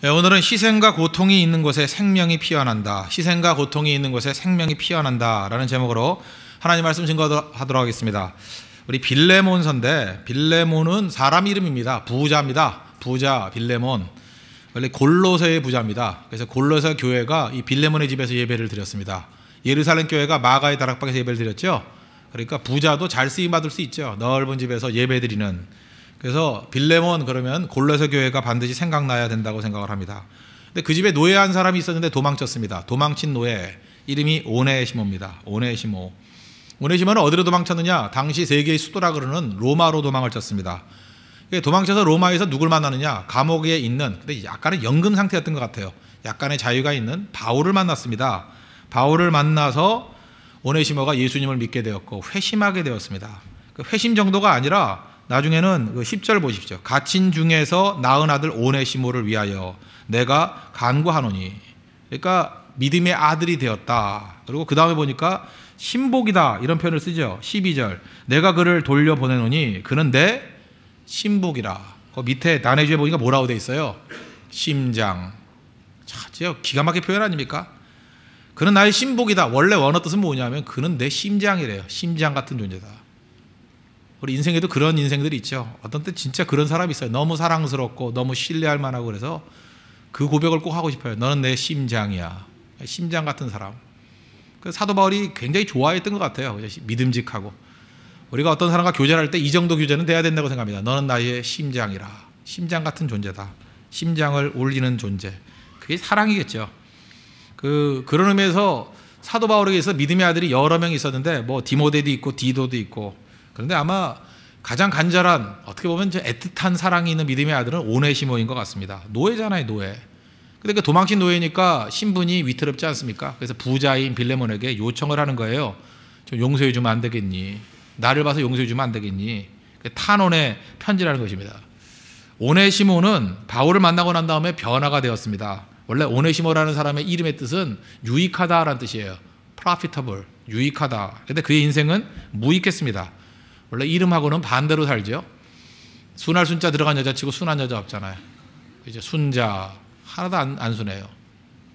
오늘은 희생과 고통이 있는 곳에 생명이 피어난다. 희생과 고통이 있는 곳에 생명이 피어난다 라는 제목으로 하나님 말씀 증거하도록 하겠습니다. 우리 빌레몬서인데, 빌레몬은 사람 이름입니다. 부자입니다. 부자 빌레몬. 원래 골로새의 부자입니다. 그래서 골로새 교회가 이 빌레몬의 집에서 예배를 드렸습니다. 예루살렘 교회가 마가의 다락방에서 예배를 드렸죠. 그러니까 부자도 잘 쓰임 받을 수 있죠. 넓은 집에서 예배 드리는. 그래서 빌레몬 그러면 골로새 교회가 반드시 생각나야 된다고 생각을 합니다. 근데 그 집에 노예 한 사람이 있었는데 도망쳤습니다. 도망친 노예 이름이 오네시모입니다. 오네시모. 오네시모는 어디로 도망쳤느냐? 당시 세계의 수도라 그러는 로마로 도망을 쳤습니다. 도망쳐서 로마에서 누굴 만나느냐? 감옥에 있는, 근데 약간의 연금 상태였던 것 같아요. 약간의 자유가 있는 바울을 만났습니다. 바울을 만나서 오네시모가 예수님을 믿게 되었고 회심하게 되었습니다. 그 회심 정도가 아니라 나중에는 그 10절 보십시오. 갇힌 중에서 낳은 아들 오네시모를 위하여 내가 간구하노니. 그러니까 믿음의 아들이 되었다. 그리고 그 다음에 보니까 신복이다 이런 표현을 쓰죠. 12절 내가 그를 돌려보내노니 그는 내 신복이라. 그 밑에 난해주에 보니까 뭐라고 돼 있어요? 심장. 자, 기가 막힌 표현 아닙니까? 그는 나의 신복이다. 원래 원어 뜻은 뭐냐면 그는 내 심장이래요. 심장 같은 존재다. 우리 인생에도 그런 인생들이 있죠. 어떤 때 진짜 그런 사람이 있어요. 너무 사랑스럽고 너무 신뢰할 만하고 그래서 그 고백을 꼭 하고 싶어요. 너는 내 심장이야. 심장 같은 사람. 그 사도 바울이 굉장히 좋아했던 것 같아요. 믿음직하고. 우리가 어떤 사람과 교제를 할 때 이 정도 교제는 돼야 된다고 생각합니다. 너는 나의 심장이라. 심장 같은 존재다. 심장을 울리는 존재. 그게 사랑이겠죠. 그런 의미에서 사도 바울에게 있어 믿음의 아들이 여러 명 있었는데 뭐 디모데도 있고 디도도 있고. 그런데 아마 가장 간절한, 어떻게 보면 애틋한 사랑이 있는 믿음의 아들은 오네시모인 것 같습니다. 노예잖아요, 노예. 근데 그 도망친 노예니까 신분이 위태롭지 않습니까? 그래서 부자인 빌레몬에게 요청을 하는 거예요. 좀 용서해 주면 안 되겠니? 나를 봐서 용서해 주면 안 되겠니? 탄원의 편지라는 것입니다. 오네시모는 바울을 만나고 난 다음에 변화가 되었습니다. 원래 오네시모라는 사람의 이름의 뜻은 유익하다라는 뜻이에요. profitable, 유익하다. 근데 그의 인생은 무익했습니다. 원래 이름하고는 반대로 살죠. 순할 순자 들어간 여자치고 순한 여자 없잖아요. 이제 순자 하나도 안 순해요.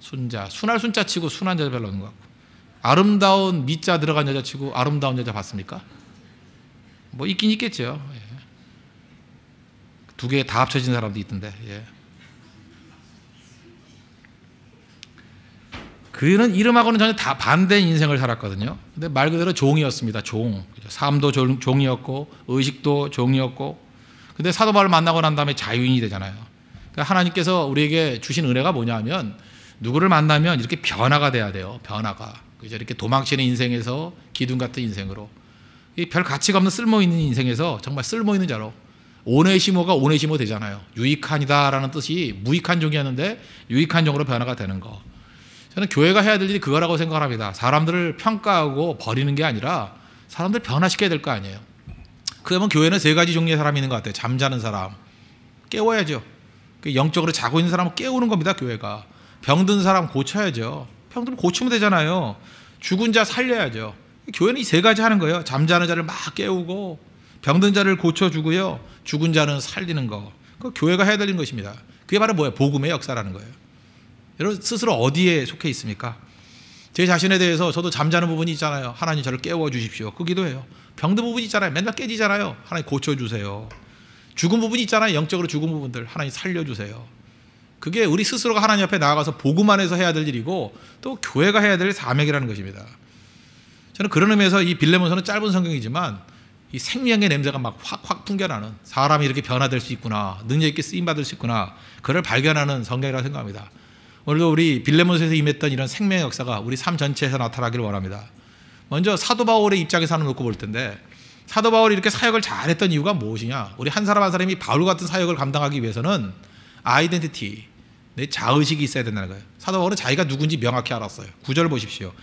순자 순할 순자 치고 순한 여자 별로 없는 것 같고, 아름다운 미자 들어간 여자치고 아름다운 여자 봤습니까? 뭐 있긴 있겠죠. 예. 두 개 다 합쳐진 사람도 있던데. 예. 그는 이름하고는 전혀 다 반대인 인생을 살았거든요. 근데 말 그대로 종이었습니다. 종. 삶도 종이었고 의식도 종이었고. 근데 사도 바울을 만나고 난 다음에 자유인이 되잖아요. 그러니까 하나님께서 우리에게 주신 은혜가 뭐냐면 누구를 만나면 이렇게 변화가 돼야 돼요. 변화가. 이렇게 도망치는 인생에서 기둥 같은 인생으로, 별 가치가 없는 쓸모있는 인생에서 정말 쓸모있는 자로. 오네시모가 오네시모 되잖아요. 유익한이다라는 뜻이 무익한 종이었는데 유익한 종으로 변화가 되는 거. 저는 교회가 해야 될 일이 그거라고 생각합니다. 사람들을 평가하고 버리는 게 아니라 사람들 변화시켜야 될 거 아니에요. 그러면 교회는 세 가지 종류의 사람이 있는 것 같아요. 잠자는 사람, 깨워야죠. 영적으로 자고 있는 사람을 깨우는 겁니다. 교회가. 병든 사람 고쳐야죠. 병들면 고치면 되잖아요. 죽은 자 살려야죠. 교회는 이 세 가지 하는 거예요. 잠자는 자를 막 깨우고 병든 자를 고쳐주고요, 죽은 자는 살리는 거. 그 교회가 해야 되는 것입니다. 그게 바로 뭐예요? 복음의 역사라는 거예요. 여러분 스스로 어디에 속해 있습니까? 제 자신에 대해서 저도 잠자는 부분이 있잖아요. 하나님 저를 깨워주십시오. 그 기도해요. 병든 부분이 있잖아요. 맨날 깨지잖아요. 하나님 고쳐주세요. 죽은 부분이 있잖아요. 영적으로 죽은 부분들 하나님 살려주세요. 그게 우리 스스로가 하나님 앞에 나아가서 복음 안에서 해야 될 일이고 또 교회가 해야 될 사명이라는 것입니다. 저는 그런 의미에서 이 빌레몬서는 짧은 성경이지만 이 생명의 냄새가 막 확확 풍겨나는, 사람이 이렇게 변화될 수 있구나, 능력 있게 쓰임받을 수 있구나, 그걸 발견하는 성경이라고 생각합니다. 오늘도 우리 빌레몬서에서 임했던 이런 생명의 역사가 우리 삶 전체에서 나타나기를 원합니다. 먼저 사도 바울의 입장에서 하나 놓고 볼 텐데, 사도 바울이 이렇게 사역을 잘했던 이유가 무엇이냐? 우리 한 사람 한 사람이 바울 같은 사역을 감당하기 위해서는 아이덴티티, 내 자의식이 있어야 된다는 거예요. 사도 바울은 자기가 누군지 명확히 알았어요. 9절 보십시오.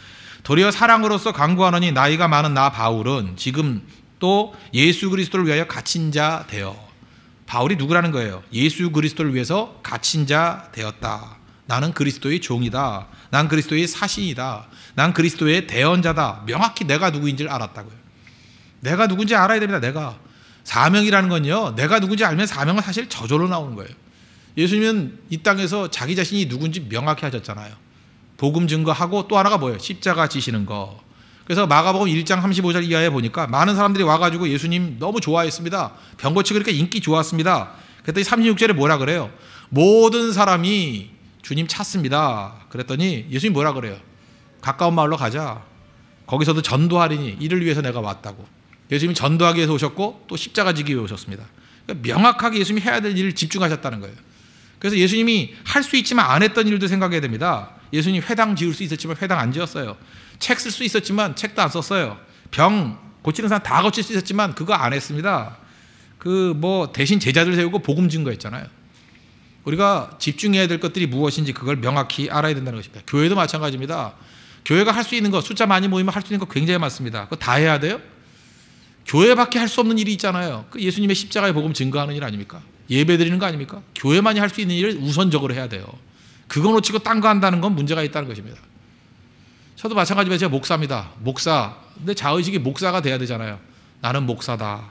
도리어 사랑으로서 간구하노니 나이가 많은 나 바울은 지금 또 예수 그리스도를 위하여 갇힌 자 되어. 바울이 누구라는 거예요? 예수 그리스도를 위해서 갇힌 자 되었다. 나는 그리스도의 종이다. 난 그리스도의 사신이다. 난 그리스도의 대언자다. 명확히 내가 누구인지를 알았다고요. 내가 누군지 알아야 됩니다. 내가. 사명이라는 건요, 내가 누군지 알면 사명은 사실 저절로 나오는 거예요. 예수님은 이 땅에서 자기 자신이 누군지 명확히 하셨잖아요. 복음 증거하고 또 하나가 뭐예요? 십자가 지시는 거. 그래서 마가복음 1장 35절 이하에 보니까 많은 사람들이 와가지고 예수님 너무 좋아했습니다. 병 고치고 그렇게 인기 좋았습니다. 그랬더니 36절에 뭐라 그래요? 모든 사람이 주님 찾습니다. 그랬더니 예수님 뭐라 그래요? 가까운 마을로 가자. 거기서도 전도하리니 이를 위해서 내가 왔다고. 예수님이 전도하기 위해서 오셨고 또 십자가 지기 위해 오셨습니다. 그러니까 명확하게 예수님이 해야 될 일을 집중하셨다는 거예요. 그래서 예수님이 할 수 있지만 안 했던 일도 생각해야 됩니다. 예수님 회당 지을 수 있었지만 회당 안 지었어요. 책 쓸 수 있었지만 책도 안 썼어요. 병 고치는 사람 다 고칠 수 있었지만 그거 안 했습니다. 대신 제자들 세우고 복음 증거했잖아요. 우리가 집중해야 될 것들이 무엇인지 그걸 명확히 알아야 된다는 것입니다. 교회도 마찬가지입니다. 교회가 할 수 있는 거, 숫자 많이 모이면 할 수 있는 거 굉장히 많습니다. 그거 다 해야 돼요? 교회밖에 할 수 없는 일이 있잖아요. 그 예수님의 십자가의 복음 증거하는 일 아닙니까? 예배 드리는 거 아닙니까? 교회만이 할 수 있는 일을 우선적으로 해야 돼요. 그거 놓치고 딴 거 한다는 건 문제가 있다는 것입니다. 저도 마찬가지로 제가 목사입니다. 목사. 근데 자의식이 목사가 돼야 되잖아요. 나는 목사다.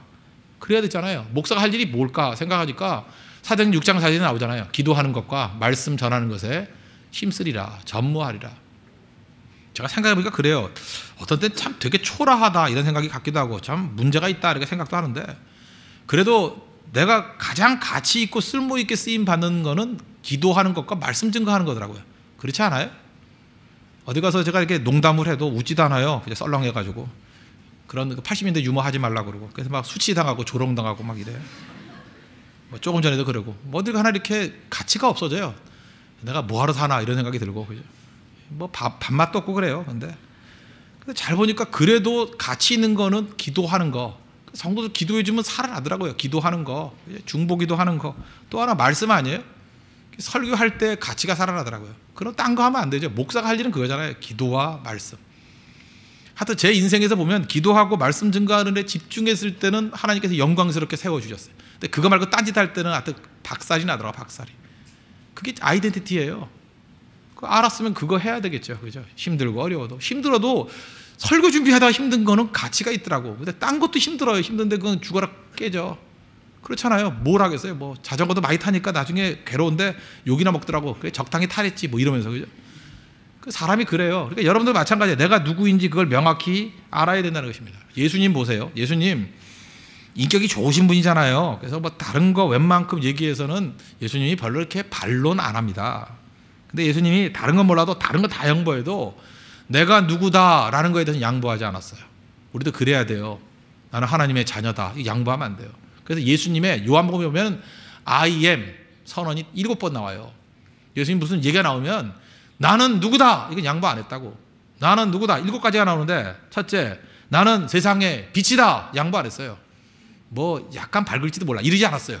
그래야 되잖아요. 목사가 할 일이 뭘까 생각하니까 사도행전 6장 4절에 나오잖아요. 기도하는 것과 말씀 전하는 것에 힘쓰리라, 전무하리라. 제가 생각해보니까 그래요. 어떤 때는 참 되게 초라하다 이런 생각이 같기도 하고 참 문제가 있다 이렇게 생각도 하는데, 그래도 내가 가장 가치 있고 쓸모 있게 쓰임 받는 거는 기도하는 것과 말씀 증거하는 거더라고요. 그렇지 않아요? 어디 가서 제가 이렇게 농담을 해도 웃지도 않아요. 그냥 썰렁해가지고 그런 80년대 유머 하지 말라고 그러고, 그래서 막 수치당하고 조롱당하고 막 이래요. 조금 전에도 그러고 어디 가나 이렇게 가치가 없어져요. 내가 뭐하러 사나 이런 생각이 들고, 그죠? 밥맛도 없고 그래요. 근데 잘 보니까 그래도 가치 있는 거는 기도하는 거. 성도들 기도해주면 살아나더라고요. 기도하는 거, 중보기도 하는 거. 또 하나 말씀 아니에요? 설교할 때 가치가 살아나더라고요. 그럼 딴 거 하면 안 되죠. 목사가 할 일은 그거잖아요. 기도와 말씀. 하여튼 제 인생에서 보면 기도하고 말씀 증거하는 데 집중했을 때는 하나님께서 영광스럽게 세워주셨어요. 근데 그거 말고 딴짓 할 때는 하여튼 박살이 나더라고요. 박살이. 그게 아이덴티티예요. 알았으면 그거 해야 되겠죠. 그죠? 힘들고 어려워도. 힘들어도 설교 준비하다가 힘든 거는 가치가 있더라고. 근데 딴 것도 힘들어요. 힘든데 그건 죽어라 깨져. 그렇잖아요. 뭘 하겠어요. 자전거도 많이 타니까 나중에 괴로운데 욕이나 먹더라고. 그래 적당히 타랬지 이러면서. 그죠? 그 사람이 그래요. 그러니까 여러분들 마찬가지예요. 내가 누구인지 그걸 명확히 알아야 된다는 것입니다. 예수님 보세요. 예수님 인격이 좋으신 분이잖아요. 그래서 다른 거 웬만큼 얘기해서는 예수님이 별로 이렇게 반론 안 합니다. 근데 예수님이 다른 건 몰라도 다른 거 다 양보해도 내가 누구다라는 거에 대해서는 양보하지 않았어요. 우리도 그래야 돼요. 나는 하나님의 자녀다. 이거 양보하면 안 돼요. 그래서 예수님의 요한복음에 보면 I am 선언이 7번 나와요. 예수님 무슨 얘기가 나오면 나는 누구다. 이건 양보 안 했다고. 나는 누구다. 7가지가 나오는데, 첫째, 나는 세상의 빛이다. 양보 안 했어요. 약간 밝을지도 몰라. 이러지 않았어요.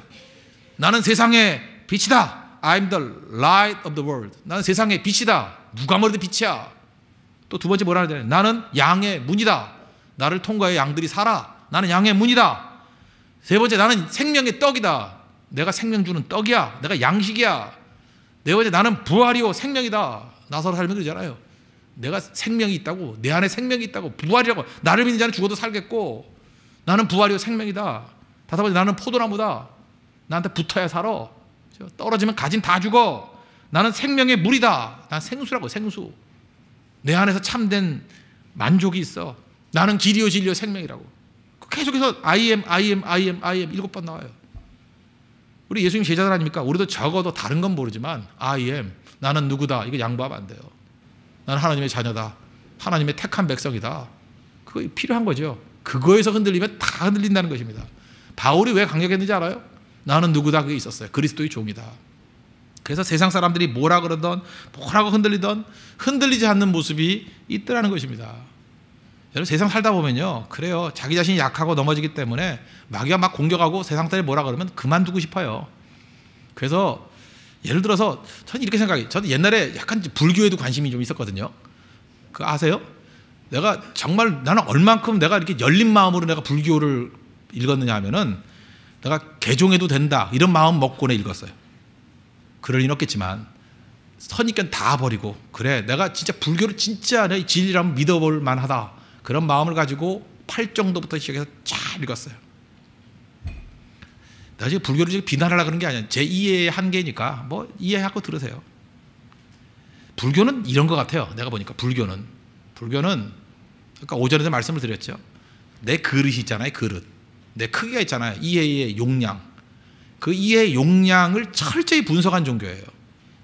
나는 세상의 빛이다. I'm the light of the world. 나는 세상의 빛이다. 누가 뭐래도 빛이야. 또 두 번째 뭐라 하냐? 나는 양의 문이다. 나를 통과해 양들이 살아. 나는 양의 문이다. 세 번째, 나는 생명의 떡이다. 내가 생명 주는 떡이야. 내가 양식이야. 네 번째, 나는 부활이요 생명이다. 나사로 살면 그러잖아요. 내가 생명이 있다고, 내 안에 생명이 있다고, 부활이라고. 나를 믿는 자는 죽어도 살겠고 나는 부활이요 생명이다. 다섯 번째, 나는 포도나무다. 나한테 붙어야 살아. 떨어지면 가진 다 죽어. 나는 생명의 물이다. 난 생수라고. 생수. 내 안에서 참된 만족이 있어. 나는 길이요 진리요 생명이라고. 계속해서 I am, I am, I am, I am 7번 나와요. 우리 예수님 제자들 아닙니까? 우리도 적어도 다른 건 모르지만 I am, 나는 누구다. 이거 양보하면 안 돼요. 나는 하나님의 자녀다. 하나님의 택한 백성이다. 그거 필요한 거죠. 그거에서 흔들리면 다 흔들린다는 것입니다. 바울이 왜 강력했는지 알아요? 나는 누구다. 그게 있었어요. 그리스도의 종이다. 그래서 세상 사람들이 뭐라 그러던 뭐라고 흔들리던 흔들리지 않는 모습이 있더라는 것입니다. 여러분 세상 살다 보면요, 그래요. 자기 자신이 약하고 넘어지기 때문에 마귀가 막 공격하고 세상 사람들이 뭐라 그러면 그만두고 싶어요. 그래서 예를 들어서 저는 이렇게 생각해요. 저는 옛날에 약간 불교에도 관심이 좀 있었거든요. 그 아세요? 내가 정말 나는 얼만큼 내가 이렇게 열린 마음으로 내가 불교를 읽었느냐 하면은 내가 개종해도 된다 이런 마음 먹고는 읽었어요. 그럴 리는 없겠지만 선입견 다 버리고, 그래 내가 진짜 불교를 진짜 내 진리라면 믿어볼 만하다 그런 마음을 가지고 8 정도부터 시작해서 잘 읽었어요. 내가 지금 불교를 지금 비난하려고 그런 게 아니야. 제 이해의 한계니까 뭐 이해하고 들으세요. 불교는 이런 것 같아요. 내가 보니까 불교는 그러니까 오전에도 말씀을 드렸죠. 내 그릇이 있잖아요. 그릇. 내 크기가 있잖아요. 이해의 용량. 그 이해의 용량을 철저히 분석한 종교예요.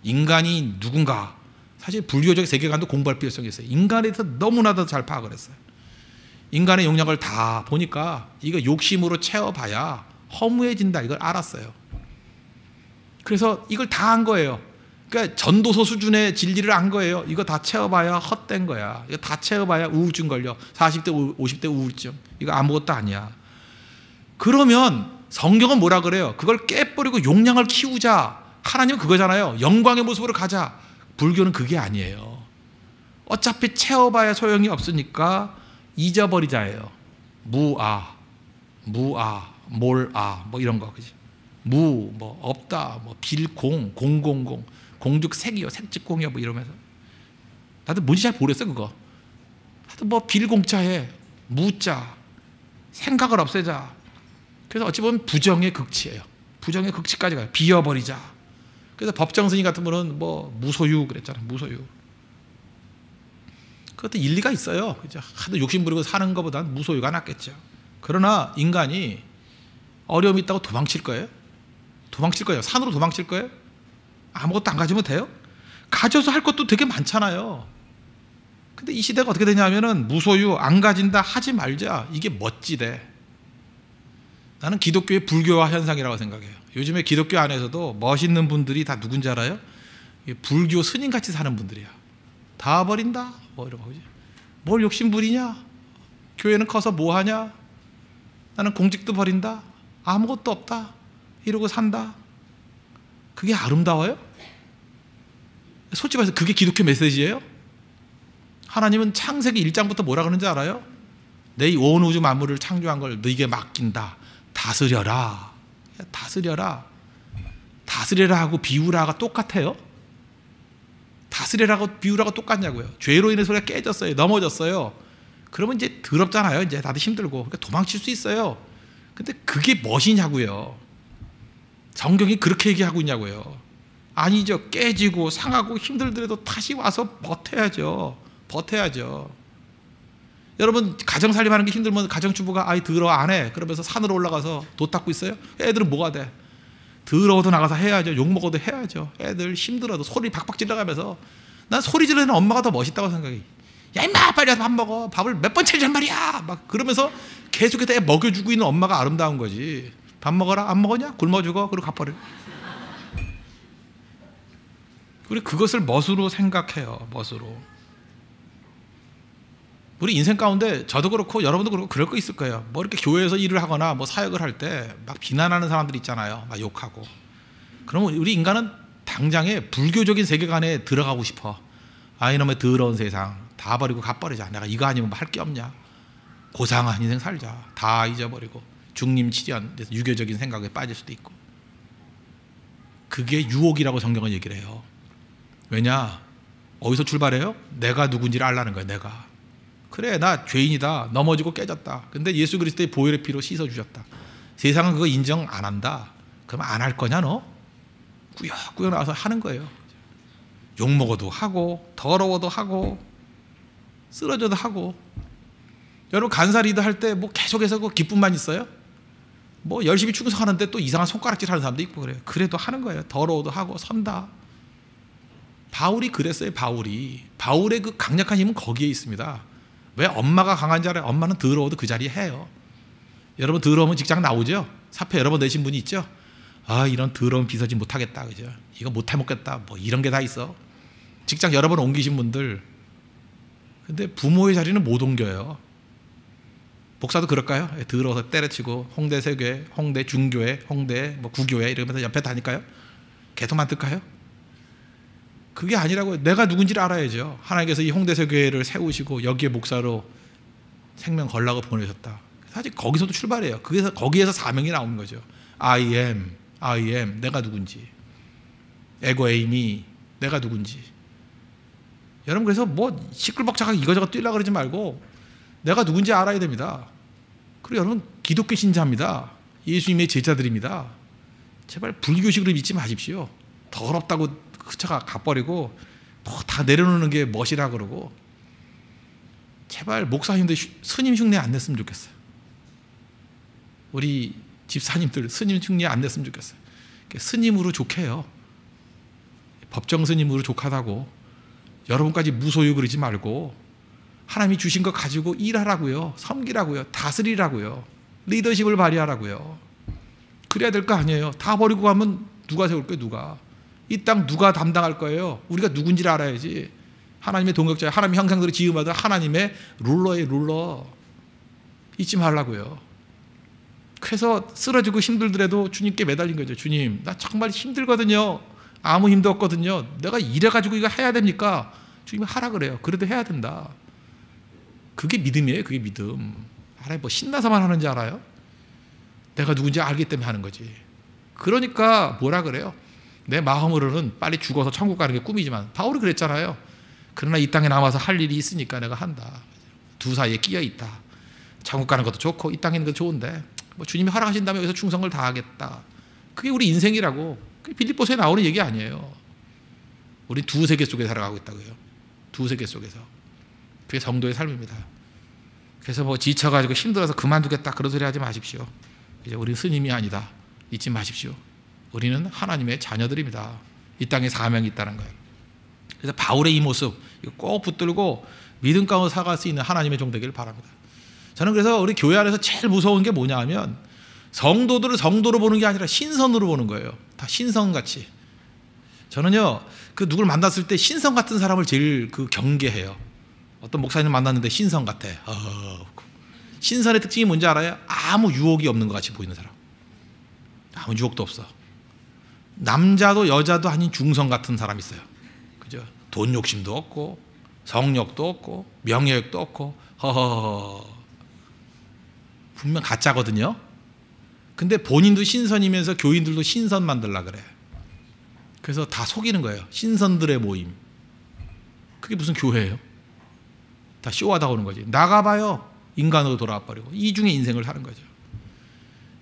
인간이 누군가. 사실 불교적 세계관도 공부할 필요성이 있어요. 인간에 대해서 너무나도 잘 파악을 했어요. 인간의 용량을 다 보니까 이거 욕심으로 채워봐야 허무해진다. 이걸 알았어요. 그래서 이걸 다 한 거예요. 그러니까 전도서 수준의 진리를 안 거예요. 이거 다 채워봐야 헛된 거야. 이거 다 채워봐야 우울증 걸려. 40대 50대 우울증. 이거 아무것도 아니야. 그러면 성경은 뭐라 그래요? 그걸 깨버리고 용량을 키우자. 하나님은 그거잖아요. 영광의 모습으로 가자. 불교는 그게 아니에요. 어차피 채워봐야 소용이 없으니까 잊어버리자예요. 무아, 몰아, 뭐 이런 거, 그지? 뭐 없다, 뭐 빌공, 공공공, 공죽색이요, 색직공이요, 뭐 이러면서 나도 뭔지 잘 모르겠어 그거. 하여튼 뭐 빌공자해, 무자, 생각을 없애자. 그래서 어찌 보면 부정의 극치예요. 부정의 극치까지 가요. 비워버리자. 그래서 법정 스님 같은 분은 뭐 무소유 그랬잖아요. 무소유. 그것도 일리가 있어요. 그죠? 하도 욕심 부리고 사는 것보다는 무소유가 낫겠죠. 그러나 인간이 어려움이 있다고 도망칠 거예요? 도망칠 거예요. 산으로 도망칠 거예요? 아무것도 안 가지면 돼요? 가져서 할 것도 되게 많잖아요. 근데 이 시대가 어떻게 되냐면은 무소유, 안 가진다, 하지 말자. 이게 멋지대. 나는 기독교의 불교화 현상이라고 생각해요. 요즘에 기독교 안에서도 멋있는 분들이 다 누군지 알아요? 불교 스님같이 사는 분들이야. 다 버린다? 뭐 이러고. 뭘 욕심 부리냐? 교회는 커서 뭐 하냐? 나는 공직도 버린다? 아무것도 없다? 이러고 산다? 그게 아름다워요? 솔직히 말해서 그게 기독교 메시지예요? 하나님은 창세기 1장부터 뭐라 그러는지 알아요? 내 온 우주 만물을 창조한 걸 너에게 맡긴다. 다스려라. 다스려라. 다스려라 하고 비우라가 똑같아요? 다스려라고 비우라가 똑같냐고요. 죄로 인해서 우리가 깨졌어요. 넘어졌어요. 그러면 이제 더럽잖아요. 이제 다들 힘들고. 그러니까 도망칠 수 있어요. 근데 그게 멋이냐고요. 성경이 그렇게 얘기하고 있냐고요. 아니죠. 깨지고 상하고 힘들더라도 다시 와서 버텨야죠. 버텨야죠. 여러분 가정살림하는 게 힘들면 가정주부가 아이 더러워 안 해. 그러면서 산으로 올라가서 도 닦고 있어요? 애들은 뭐가 돼? 더러워도 나가서 해야죠. 욕먹어도 해야죠. 애들 힘들어도 소리 박박 질러가면서. 난 소리 지르는 엄마가 더 멋있다고 생각해. 야 임마 빨리 와서 밥 먹어. 밥을 몇 번 차리란 말이야. 막 그러면서 계속해서 애 먹여주고 있는 엄마가 아름다운 거지. 밥 먹어라. 안 먹었냐? 굶어 죽어. 그리고 갚아래. 우리 그것을 멋으로 생각해요. 멋으로. 우리 인생 가운데 저도 그렇고 여러분도 그렇고 그럴 거 있을 거예요. 뭐 이렇게 교회에서 일을 하거나 뭐 사역을 할 때 막 비난하는 사람들 있잖아요. 막 욕하고. 그러면 우리 인간은 당장에 불교적인 세계관에 들어가고 싶어. 아 이놈의 더러운 세상 다 버리고 갚버리자. 내가 이거 아니면 할 게 없냐. 고상한 인생 살자. 다 잊어버리고 중림치련 유교적인 생각에 빠질 수도 있고. 그게 유혹이라고 성경은 얘기를 해요. 왜냐? 어디서 출발해요? 내가 누군지를 알라는 거예요. 내가. 그래 나 죄인이다. 넘어지고 깨졌다. 근데 예수 그리스도의 보혈의 피로 씻어주셨다. 세상은 그거 인정 안 한다. 그럼 안 할 거냐 너? 꾸역꾸역 나와서 하는 거예요. 욕먹어도 하고 더러워도 하고 쓰러져도 하고. 여러분 간살이도 할 때 뭐 계속해서 그 기쁨만 있어요? 뭐 열심히 충성하는데 또 이상한 손가락질 하는 사람도 있고 그래요. 그래도 하는 거예요. 더러워도 하고 선다. 바울이 그랬어요. 바울의 그 강력한 힘은 거기에 있습니다. 왜 엄마가 강한지 알아요? 엄마는 더러워도 그 자리에 해요. 여러분 더러우면 직장 나오죠? 사표 여러 번 내신 분이 있죠? 아 이런 더러운 비서지 못하겠다. 그죠? 이거 못해 먹겠다. 뭐 이런 게 다 있어. 직장 여러 번 옮기신 분들. 근데 부모의 자리는 못 옮겨요. 목사도 그럴까요? 더러워서 때려치고 홍대 세교회, 홍대 중교회, 홍대 뭐 구교회 이러면서 옆에 다닐까요? 계속 만들까요? 그게 아니라고요. 내가 누군지를 알아야죠. 하나님께서 이 홍대세교회를 세우시고 여기에 목사로 생명 걸라고 보내셨다. 사실 거기서도 출발해요. 거기에서 사명이 나오는 거죠. I am 내가 누군지. 에고 에이미 내가 누군지. 여러분 그래서 뭐 시끌벅적하게 이거저거 뛰려고 그러지 말고 내가 누군지 알아야 됩니다. 그리고 여러분 기독교 신자입니다. 예수님의 제자들입니다. 제발 불교식으로 믿지 마십시오. 더럽다고 그쳐가 가버리고 다 내려놓는 게 멋이라 그러고, 제발 목사님들 스님 흉내 안 냈으면 좋겠어요. 우리 집사님들 스님 흉내 안 냈으면 좋겠어요. 스님으로 족해요. 법정 스님으로 족하다고 여러분까지 무소유 그러지 말고 하나님이 주신 거 가지고 일하라고요. 섬기라고요. 다스리라고요. 리더십을 발휘하라고요. 그래야 될 거 아니에요. 다 버리고 가면 누가 세울 거예요? 누가? 이 땅 누가 담당할 거예요? 우리가 누군지를 알아야지. 하나님의 동역자, 하나님의 형상대로 지음받은 하나님의 룰러예요. 룰러. 잊지 말라고요. 그래서 쓰러지고 힘들더라도 주님께 매달린 거죠. 주님, 나 정말 힘들거든요. 아무 힘도 없거든요. 내가 이래가지고 이거 해야 됩니까? 주님이 하라 그래요. 그래도 해야 된다. 그게 믿음이에요. 그게 믿음. 하나님 뭐 신나서만 하는지 알아요? 내가 누군지 알기 때문에 하는 거지. 그러니까 뭐라 그래요? 내 마음으로는 빨리 죽어서 천국 가는 게 꿈이지만, 바울이 그랬잖아요. 그러나 이 땅에 남아서 할 일이 있으니까 내가 한다. 두 사이에 끼어 있다. 천국 가는 것도 좋고 이 땅에 있는 것도 좋은데 뭐 주님이 허락하신다면 여기서 충성을 다하겠다. 그게 우리 인생이라고. 그게 빌립보서에 나오는 얘기 아니에요. 우리 두 세계 속에 살아가고 있다고요. 두 세계 속에서. 그게 성도의 삶입니다. 그래서 뭐 지쳐가지고 힘들어서 그만두겠다 그런 소리 하지 마십시오. 이제 우리는 스님이 아니다. 잊지 마십시오. 우리는 하나님의 자녀들입니다. 이 땅에 사명이 있다는 거예요. 그래서 바울의 이 모습 꼭 붙들고 믿음 가운데 살아갈 수 있는 하나님의 종 되기를 바랍니다. 저는 그래서 우리 교회 안에서 제일 무서운 게 뭐냐 하면 성도들을 성도로 보는 게 아니라 신선으로 보는 거예요. 다 신성같이. 저는요, 그 누굴 만났을 때 신성 같은 사람을 제일 경계해요. 어떤 목사님 만났는데 신성 같아. 신선의 특징이 뭔지 알아요? 아무 유혹이 없는 것 같이 보이는 사람. 아무 유혹도 없어. 남자도 여자도 아닌 중성 같은 사람 있어요. 그죠? 돈 욕심도 없고 성욕도 없고 명예욕도 없고 분명 가짜거든요. 근데 본인도 신선이면서 교인들도 신선 만들려고 그래. 그래서 다 속이는 거예요. 신선들의 모임. 그게 무슨 교회예요? 다 쇼하다 오는 거지. 나가봐요. 인간으로 돌아와 버리고 이중의 인생을 사는 거죠.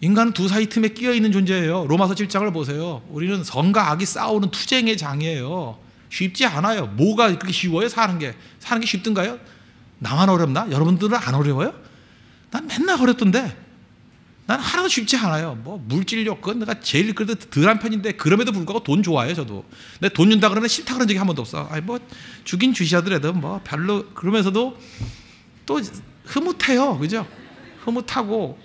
인간은 두 사이 틈에 끼어 있는 존재예요. 로마서 7장을 보세요. 우리는 선과 악이 싸우는 투쟁의 장이에요. 쉽지 않아요. 뭐가 그렇게 쉬워요? 사는 게 쉽던가요? 나만 어렵나? 여러분들은 안 어려워요? 난 맨날 어렵던데. 난 하나도 쉽지 않아요. 뭐 물질력 그건 내가 제일 그래도 덜한 편인데 그럼에도 불구하고 돈 좋아해요. 저도. 내 돈 준다 그러면 싫다 그런 적이 한 번도 없어. 아니 뭐 주긴 주시하더라도 뭐 별로. 그러면서도 또 흐뭇해요. 그죠? 흐뭇하고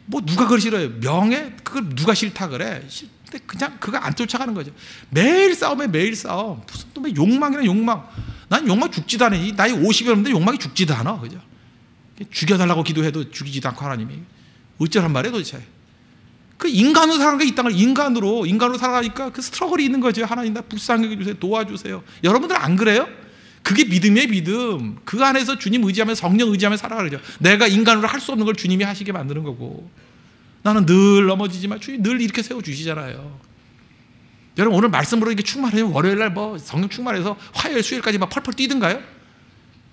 뭐 누가 그걸 싫어요? 명예? 그걸 누가 싫다 그래? 근데 그냥 그거 안 쫓아가는 거죠. 매일 싸움에 매일 싸움. 무슨 또 욕망이나 욕망. 난 욕망 죽지도 않아. 나이 50이 넘는데 욕망이 죽지도 않아. 그죠? 죽여달라고 기도해도 죽이지도 않고 하나님이. 어쩌란 말이에요 도대체. 그 인간으로 살아가는 게 이 땅을 인간으로 살아가니까 그 스트러글이 있는 거죠. 하나님 나 불쌍하게 해주세요. 도와주세요. 여러분들 안 그래요? 그게 믿음이에요. 믿음. 그 안에서 주님 의지하면서 성령 의지하면서 살아가죠. 내가 인간으로 할 수 없는 걸 주님이 하시게 만드는 거고, 나는 늘 넘어지지만 주님 늘 이렇게 세워주시잖아요. 여러분 오늘 말씀으로 이게 충만해요. 월요일날 뭐 성령 충만해서 화요일 수요일까지 막 펄펄 뛰든가요?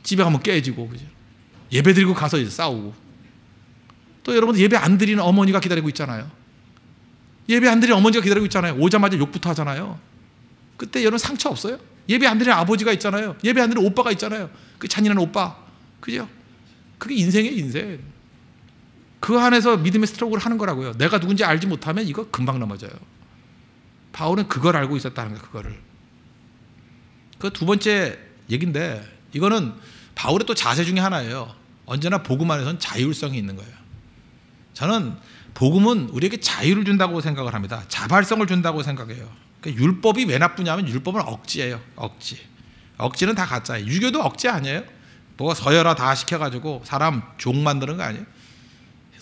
집에 가면 깨지고 그죠? 예배 드리고 가서 이제 싸우고. 또 여러분들 예배 안 드리는 어머니가 기다리고 있잖아요. 예배 안 드리는 어머니가 기다리고 있잖아요. 오자마자 욕부터 하잖아요. 그때 여러분 상처 없어요? 예배 안 드리는 아버지가 있잖아요. 예배 안 드리는 오빠가 있잖아요. 그 잔인한 오빠. 그죠? 그게 인생이에요. 인생. 그 안에서 믿음의 스트로크를 하는 거라고요. 내가 누군지 알지 못하면 이거 금방 넘어져요. 바울은 그걸 알고 있었다는 거예요. 그거를. 그 두 번째 얘기인데 이거는 바울의 또 자세 중에 하나예요. 언제나 복음 안에서는 자율성이 있는 거예요. 저는 복음은 우리에게 자유를 준다고 생각을 합니다. 자발성을 준다고 생각해요. 그러니까 율법이 왜 나쁘냐면 율법은 억지예요. 억지. 억지는 다 가짜예요. 유교도 억지 아니에요? 뭐가 서열화 다 시켜가지고 사람 종 만드는 거 아니에요?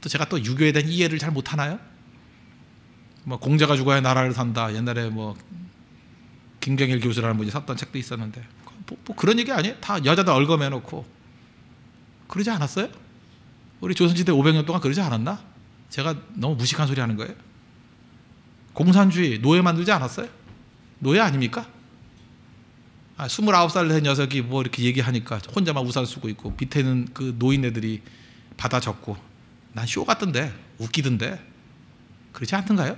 또 제가 또 유교에 대한 이해를 잘 못하나요? 뭐 공자가 죽어야 나라를 산다. 옛날에 뭐 김경일 교수라는 분이 썼던 책도 있었는데 뭐 그런 얘기 아니에요? 다 여자들 얽어매놓고 그러지 않았어요? 우리 조선시대 500년 동안 그러지 않았나? 제가 너무 무식한 소리 하는 거예요? 공산주의, 노예 만들지 않았어요? 노예 아닙니까? 29살 된 녀석이 뭐 이렇게 얘기하니까 혼자만 우산 쓰고 있고 밑에는 그 노인네들이 받아 적고 난 쇼 같던데 웃기던데 그렇지 않던가요?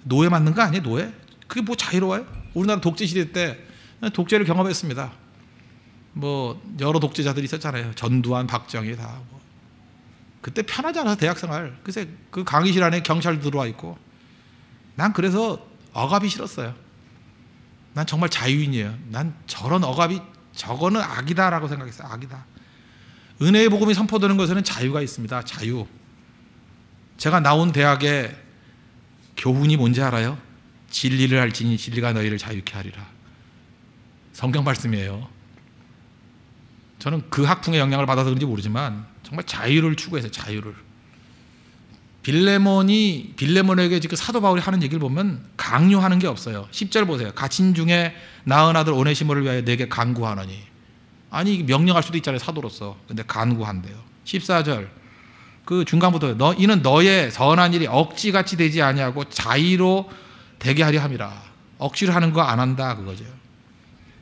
노예 맞는 거 아니에요? 노예? 그게 뭐 자유로워요? 우리나라 독재 시대 때 독재를 경험했습니다. 뭐 여러 독재자들이 있었잖아요. 전두환, 박정희 다. 뭐. 그때 편하지 않아서 대학생활. 그래서 그 강의실 안에 경찰 들어와 있고. 난 그래서 억압이 싫었어요. 난 정말 자유인이에요. 난 저런 억압이 저거는 악이다라고 생각했어요. 악이다. 은혜의 복음이 선포되는 것에는 자유가 있습니다. 자유. 제가 나온 대학의 교훈이 뭔지 알아요? 진리를 알지니 진리가 너희를 자유케 하리라. 성경 말씀이에요. 저는 그 학풍의 영향을 받아서 그런지 모르지만 정말 자유를 추구해서 자유를. 빌레몬에게 지금 사도 바울이 하는 얘기를 보면 강요하는 게 없어요. 10절 보세요. 갇힌 중에 낳은 아들 오네시모를 위하여 내게 간구하노니. 아니 명령할 수도 있잖아요. 사도로서. 근데 간구한대요. 14절 그 중간부터 이는 너의 선한 일이 억지같이 되지 아니하고 자의로 되게 하려 함이라. 억지로 하는 거 안 한다 그거죠.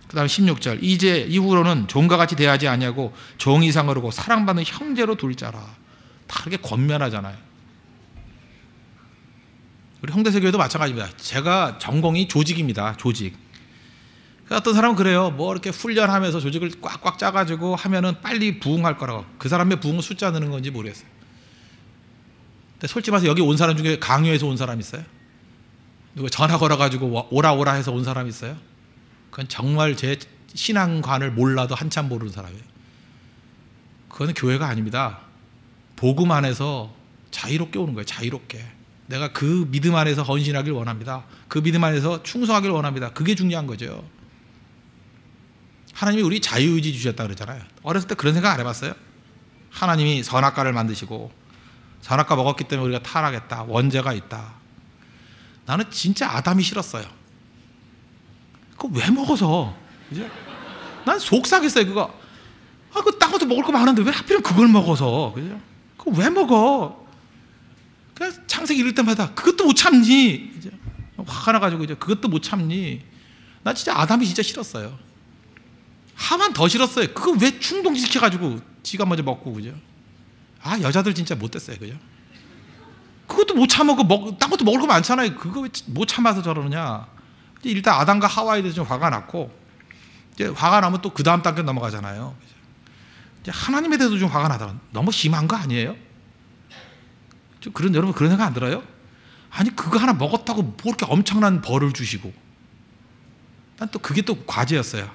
그 다음에 16절 이제 이후로는 종과 같이 대하지 아니하고 종 이상으로고 사랑받는 형제로 둘 자라. 다 이렇게 권면하잖아요. 우리 홍대세교회도 마찬가지입니다. 제가 전공이 조직입니다. 조직. 어떤 사람은 그래요. 뭐 이렇게 훈련하면서 조직을 꽉꽉 짜가지고 하면은 빨리 부흥할 거라고. 그 사람의 부흥은 숫자 느는 건지 모르겠어요. 근데 솔직히 말해서 여기 온 사람 중에 강요해서 온 사람 있어요? 누구 전화 걸어가지고 오라 해서 온 사람 있어요? 그건 정말 제 신앙관을 몰라도 한참 모르는 사람이에요. 그건 교회가 아닙니다. 복음 안에서 자유롭게 오는 거예요. 자유롭게. 내가 그 믿음 안에서 헌신하길 원합니다. 그 믿음 안에서 충성하길 원합니다. 그게 중요한 거죠. 하나님이 우리 자유의지 주셨다 그러잖아요. 어렸을 때 그런 생각 안 해봤어요? 하나님이 선악과를 만드시고 선악과 먹었기 때문에 우리가 타락했다. 원죄가 있다. 나는 진짜 아담이 싫었어요. 그거 왜 먹어서? 그죠? 난 속상했어요. 그거. 그거 딴 것도 먹을 거 많은데 왜 하필 그걸 먹어서? 그죠? 그거 왜 먹어? 그냥 창세기 읽을 때마다 그것도 못 참니? 이제 화가 나가지고 이제 그것도 못 참니? 나 진짜 아담이 진짜 싫었어요. 하만 더 싫었어요. 그거 왜 충동시켜가지고 지가 먼저 먹고 그죠? 아 여자들 진짜 못됐어요, 그죠? 그것도 못 참고 딴 것도 먹을 거 많잖아요. 그거 왜 못 참아서 저러느냐? 일단 아담과 하와에 대해서 좀 화가 났고 이제 화가 나면 또 그 다음 단계 넘어가잖아요. 이제 하나님에 대해서 좀 화가 나다가 너무 심한 거 아니에요? 여러분 그런 생각 안 들어요? 아니 그거 하나 먹었다고 뭐 이렇게 엄청난 벌을 주시고. 난 또 그게 또 과제였어요.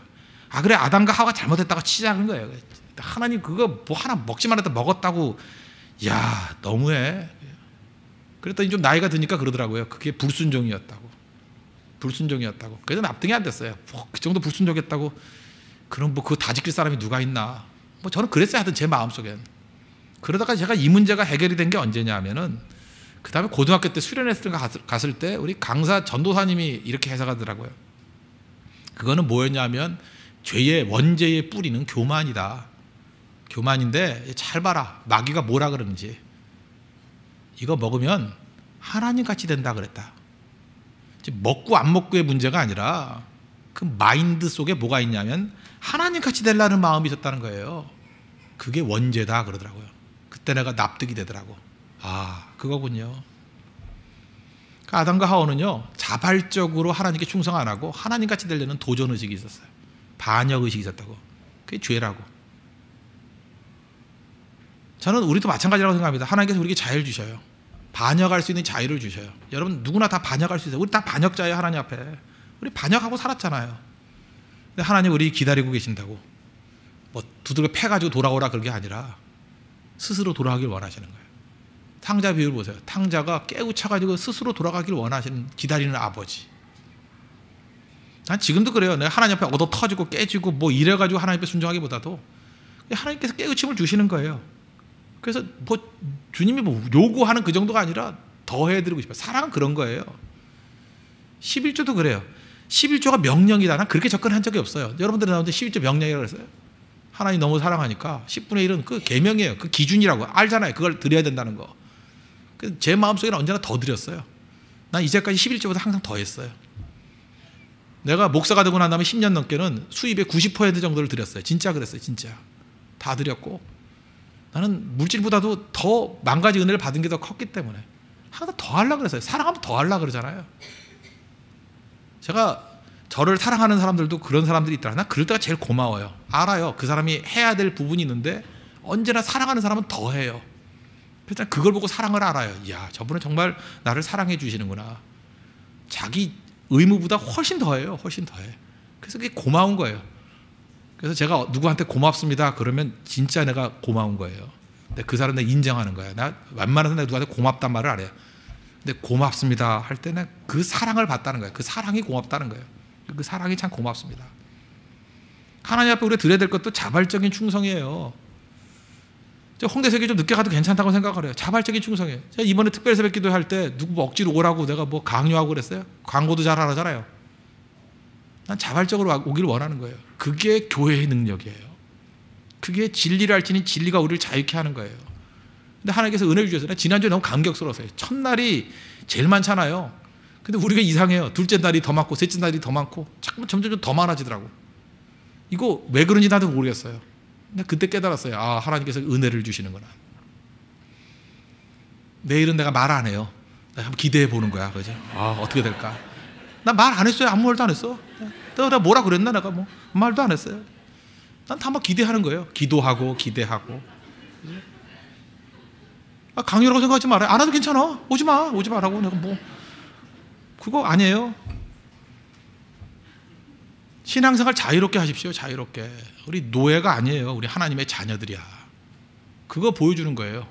아 그래 아담과 하와가 잘못했다고 치자는 거예요. 하나님 그거 뭐 하나 먹지만 해도 먹었다고. 야 너무해. 그랬더니 좀 나이가 드니까 그러더라고요. 그게 불순종이었다고. 그래서 납득이 안 됐어요. 뭐 그 정도 불순종했다고. 그럼 뭐 그거 다 지킬 사람이 누가 있나. 뭐 저는 그랬어요. 하여튼 제 마음속엔. 그러다가 제가 이 문제가 해결이 된 게 언제냐 하면은 그 다음에 고등학교 때 수련회를 갔을 때 우리 강사 전도사님이 이렇게 해석하더라고요. 그거는 뭐였냐면 죄의 원죄의 뿌리는 교만이다. 교만인데 잘 봐라. 마귀가 뭐라 그러는지. 이거 먹으면 하나님 같이 된다 그랬다. 먹고 안 먹고의 문제가 아니라 그 마인드 속에 뭐가 있냐면 하나님 같이 되려는 마음이 있었다는 거예요. 그게 원죄다 그러더라고요. 그때 내가 납득이 되더라고. 아 그거군요. 그러니까 아담과 하와는요 자발적으로 하나님께 충성 안 하고 하나님 같이 되려는 도전의식이 있었어요. 반역의식이 있었다고. 그게 죄라고. 저는 우리도 마찬가지라고 생각합니다. 하나님께서 우리에게 자유를 주셔요. 반역할 수 있는 자유를 주셔요. 여러분 누구나 다 반역할 수 있어요. 우리 다 반역자예요. 하나님 앞에. 우리 반역하고 살았잖아요. 근데 하나님 우리 기다리고 계신다고. 뭐 두들겨 패가지고 돌아오라 그런 게 아니라 스스로 돌아가길 원하시는 거예요. 탕자 비유를 보세요. 탕자가 깨우쳐가지고 스스로 돌아가길 원하시는 기다리는 아버지. 난 지금도 그래요. 내가 하나님 앞에 얻어 터지고 깨지고 뭐 이래가지고 하나님 앞에 순종하기보다도 하나님께서 깨우침을 주시는 거예요. 그래서 뭐 주님이 뭐 요구하는 그 정도가 아니라 더 해드리고 싶어요. 사랑은 그런 거예요. 11조도 그래요. 11조가 명령이다. 난 그렇게 접근한 적이 없어요. 여러분들이 나오는데 11조 명령이라고 그랬어요. 하나님 너무 사랑하니까 10분의 1은 그 계명이에요. 그 기준이라고 알잖아요. 그걸 드려야 된다는 거. 제 마음속에는 언제나 더 드렸어요. 난 이제까지 11조보다 항상 더 했어요. 내가 목사가 되고 난 다음에 10년 넘게는 수입의 90% 정도를 드렸어요. 진짜 그랬어요. 진짜. 다 드렸고 나는 물질보다도 더 만 가지 은혜를 받은 게 더 컸기 때문에 항상 더 하려고 그랬어요. 사랑하면 더 하려고 그러잖아요. 제가 저를 사랑하는 사람들도 그런 사람들이 있더라. 난 그럴 때가 제일 고마워요. 알아요. 그 사람이 해야 될 부분이 있는데 언제나 사랑하는 사람은 더 해요. 그래서 그걸 보고 사랑을 알아요. 이야, 저분은 정말 나를 사랑해 주시는구나. 자기 의무보다 훨씬 더 해요. 훨씬 더 해. 그래서 그게 고마운 거예요. 그래서 제가 누구한테 고맙습니다 그러면 진짜 내가 고마운 거예요. 근데 그 사람 내가 인정하는 거예요. 나 웬만해서 내가 누구한테 고맙단 말을 안 해요. 근데 고맙습니다 할 때는 그 사랑을 받다는 거예요. 그 사랑이 고맙다는 거예요. 그 사랑이 참 고맙습니다. 하나님 앞에 우리가 드려야 될 것도 자발적인 충성이에요. 저 홍대석이 좀 늦게 가도 괜찮다고 생각을 해요. 자발적인 충성이에요. 제가 이번에 특별 새벽 기도 할 때 누구 뭐 억지로 오라고 내가 뭐 강요하고 그랬어요? 광고도 잘 하잖아요. 난 자발적으로 오기를 원하는 거예요. 그게 교회의 능력이에요. 그게 진리를 알지니 진리가 우리를 자유케 하는 거예요. 근데 하나님께서 은혜를 주셨어요. 지난주에 너무 감격스러웠어요. 첫날이 제일 많잖아요. 근데 우리가 이상해요. 둘째 날이 더 많고 셋째 날이 더 많고 자꾸 점점 더 많아지더라고. 이거 왜 그런지 나도 모르겠어요. 근데 그때 깨달았어요. 아, 하나님께서 은혜를 주시는구나. 내일은 내가 말 안 해요. 내가 한번 기대해 보는 거야. 그죠? 아, 어떻게 될까? 나 말 안 했어요. 아무 말도 안 했어. 내가 뭐라 그랬나? 내가 뭐 말도 안 했어요. 난 다 막 기대하는 거예요. 기도하고 기대하고. 아, 강요라고 생각하지 말아요. 안 와도 괜찮아. 오지 마. 오지 마라고. 내가 뭐 그거 아니에요. 신앙생활 자유롭게 하십시오. 자유롭게. 우리 노예가 아니에요. 우리 하나님의 자녀들이야. 그거 보여주는 거예요.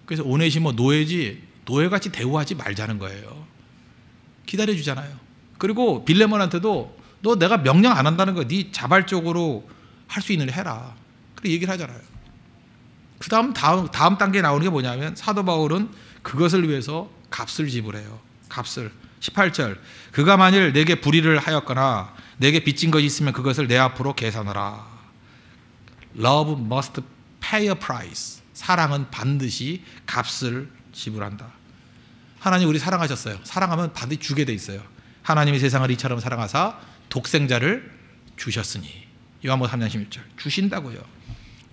그래서 오네시모 노예지 노예같이 대우하지 말자는 거예요. 기다려주잖아요. 그리고 빌레몬한테도 너 내가 명령 안 한다는 거야. 네 자발적으로 할 수 있는 일 해라. 그렇게 얘기를 하잖아요. 그 다음 단계에 나오는 게 뭐냐면 사도 바울은 그것을 위해서 값을 지불해요. 값을. 18절 그가 만일 내게 불의를 하였거나 내게 빚진 것이 있으면 그것을 내 앞으로 계산하라. Love must pay a price. 사랑은 반드시 값을 지불한다. 하나님 우리 사랑하셨어요. 사랑하면 반드시 주게 돼 있어요. 하나님이 세상을 이처럼 사랑하사 독생자를 주셨으니. 요한복음 3장 16절 주신다고요.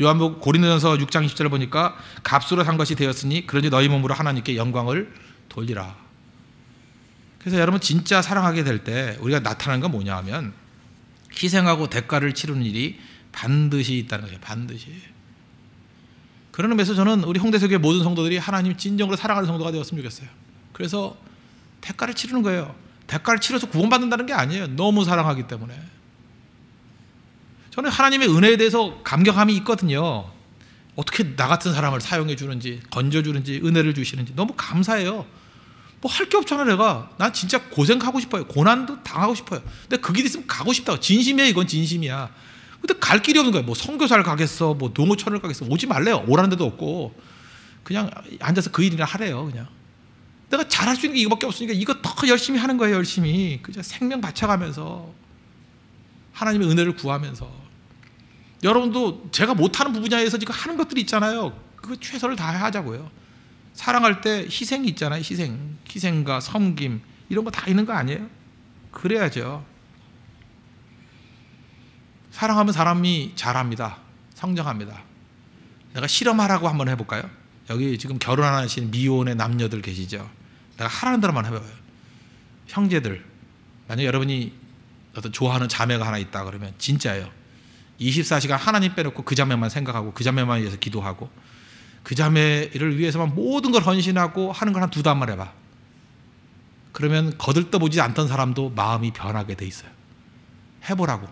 요한복음 고린도전서 6장 20절을 보니까 값으로 산 것이 되었으니 그러니 너희 몸으로 하나님께 영광을 돌리라. 그래서 여러분 진짜 사랑하게 될 때 우리가 나타나는 건 뭐냐 하면 희생하고 대가를 치르는 일이 반드시 있다는 거죠. 반드시. 그런 의미에서 저는 우리 홍대석의 모든 성도들이 하나님 진정으로 사랑하는 성도가 되었으면 좋겠어요. 그래서 대가를 치르는 거예요. 대가를 치러서 구원받는다는 게 아니에요. 너무 사랑하기 때문에. 저는 하나님의 은혜에 대해서 감격함이 있거든요. 어떻게 나 같은 사람을 사용해 주는지, 건져주는지, 은혜를 주시는지 너무 감사해요. 뭐 할 게 없잖아. 내가 난 진짜 고생하고 싶어요. 고난도 당하고 싶어요. 근데 그 길 있으면 가고 싶다고. 진심이야. 이건 진심이야. 근데 갈 길이 없는 거예요. 뭐 선교사를 가겠어, 뭐 농어촌을 가겠어. 오지 말래요. 오라는 데도 없고 그냥 앉아서 그 일이나 하래요. 그냥 내가 잘할 수 있는 게 이거밖에 없으니까 이거 더 열심히 하는 거예요. 열심히 그저 생명 바쳐가면서 하나님의 은혜를 구하면서. 여러분도 제가 못하는 분야에서 지금 하는 것들이 있잖아요. 그거 최선을 다해 하자고요. 사랑할 때 희생이 있잖아요. 희생과 섬김 이런 거 다 있는 거 아니에요? 그래야죠. 사랑하면 사람이 잘합니다. 성장합니다. 내가 실험하라고 한번 해볼까요? 여기 지금 결혼 안 하시는 미혼의 남녀들 계시죠? 내가 하라는 대로만 해봐요. 형제들, 만약 여러분이 어떤 좋아하는 자매가 하나 있다 그러면 진짜예요. 24시간 하나님 빼놓고 그 자매만 생각하고 그 자매만 위해서 기도하고 그 자매를 위해서만 모든 걸 헌신하고 하는 걸 한 2달만 해봐. 그러면 거들떠보지 않던 사람도 마음이 변하게 돼 있어요. 해보라고.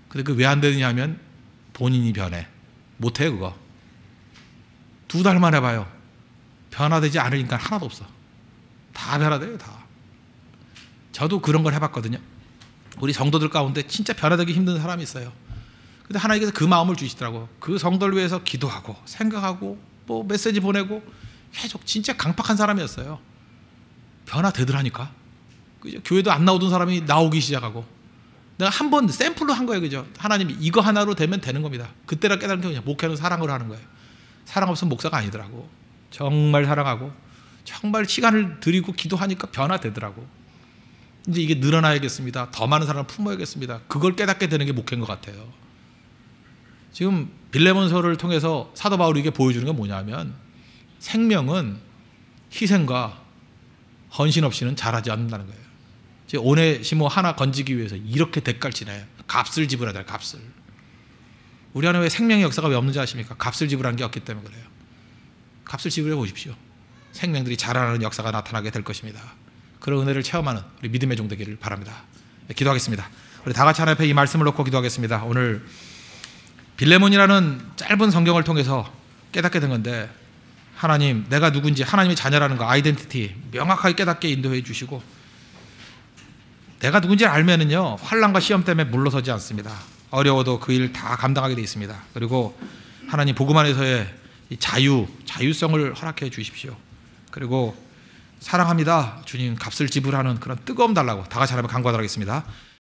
근데 그 왜 안 되느냐 하면 본인이 변해. 못해 그거. 2달만 해봐요. 변화되지 않으니까 하나도 없어. 다 변화돼요. 다. 저도 그런 걸 해봤거든요. 우리 성도들 가운데 진짜 변화되기 힘든 사람이 있어요. 근데 하나님께서 그 마음을 주시더라고요. 그 성도를 위해서 기도하고 생각하고 뭐 메시지 보내고 계속 진짜 강팍한 사람이었어요. 변화되더라니까. 그죠? 교회도 안 나오던 사람이 나오기 시작하고. 내가 한 번 샘플로 한 거예요. 그죠? 하나님이 이거 하나로 되면 되는 겁니다. 그때라 깨달은 게 그냥 목회는 사랑으로 하는 거예요. 사랑 없으면 목사가 아니더라고. 정말 사랑하고 정말 시간을 들이고 기도하니까 변화되더라고. 이제 이게 늘어나야겠습니다. 더 많은 사람을 품어야겠습니다. 그걸 깨닫게 되는 게 목회인 것 같아요. 지금 빌레몬서를 통해서 사도 바울이 이게 보여주는 게 뭐냐면 생명은 희생과 헌신 없이는 잘하지 않는다는 거예요. 오네시모 하나 건지기 위해서 이렇게 대가를 치나요? 값을 지불해야 돼요. 값을. 우리 안에 왜 생명의 역사가 왜 없는지 아십니까? 값을 지불한 게 없기 때문에 그래요. 값을 지불해 보십시오. 생명들이 자라나는 역사가 나타나게 될 것입니다. 그런 은혜를 체험하는 우리 믿음의 종 되기를 바랍니다. 네, 기도하겠습니다. 우리 다 같이 하나님 앞에 이 말씀을 놓고 기도하겠습니다. 오늘 빌레몬이라는 짧은 성경을 통해서 깨닫게 된 건데, 하나님, 내가 누군지 하나님의 자녀라는 거, 아이덴티티 명확하게 깨닫게 인도해 주시고, 내가 누군지를 알면은요 환난과 시험 때문에 물러서지 않습니다. 어려워도 그 일 다 감당하게 되어 있습니다. 그리고 하나님 복음 안에서의 이 자유성을 허락해 주십시오. 그리고 사랑합니다 주님, 값을 지불하는 그런 뜨거움 달라고 다 같이 하나님 간구하도록 하겠습니다.